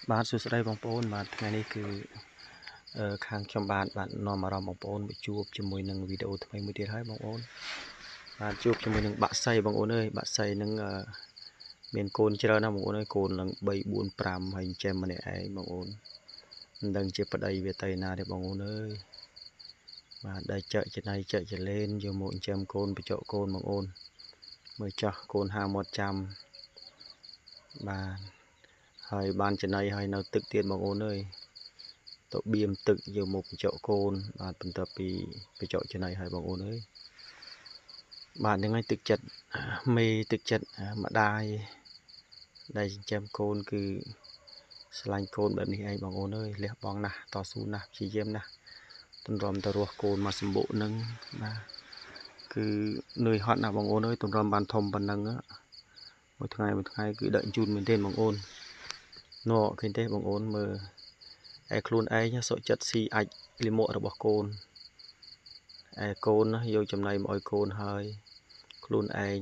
បាទសួស្តីបងប្អូនបាទថ្ងៃនេះគឺខាងខ្ញុំបាទនាំអារម្មណ៍បងប្អូនមកជួបជាមួយនឹងវីដេអូថ្មីមួយទៀតហើយបងប្អូនបាទជួបជាមួយនឹងបាក់សៃបងប្អូនអើយបាក់សៃនឹងមានកូនច្រើនណាស់បងប្អូនអើយកូនឡើង3 4 5ហើយចិញ្ចឹមម្នាក់ឯងបងប្អូនមិនដឹងជាប្តីវាទៅណាទេបងប្អូនអើយបាទដែលចែកចំណៃចែកចលែនយកមកចិញ្ចឹមកូនបញ្ចុកកូនបងប្អូនមើលចាស់កូនហាមាត់ចាំបាទហើយបានចំណៃហើយនៅទឹកទៀតបងប្អូនអើយទៅបៀមទឹកយកមកបញ្ចុកកូនបាទបន្ទាប់ពីបញ្ចុកចំណៃហើយបងប្អូនអើយបាទហ្នឹងហើយទឹកចិត្តមេទឹកចិត្តម្ដាយដែលចិញ្ចឹមកូនគឺស្រឡាញ់កូនបែបនេះឯងបងប្អូនអើយលះបង់ណាស់តស៊ូណាស់ព្យាយាមណាស់ទន្រាំទៅរស់កូនមកសម្បុកនឹងបាទគឺនឿយហត់ណាស់បងប្អូនអើយទន្រាំបានធំប៉ុណ្ណឹងមួយថ្ងៃគឺដឹកជូនមែនទេបងប្អូនណ៎ឃើញទេបងប្អូនមើលឯខ្លួនឯងសុខចិត្តស៊ីអាចលាមករបស់កូនឯកូនយកចំណៃមកឲ្យកូនហើយខ្លួនឯង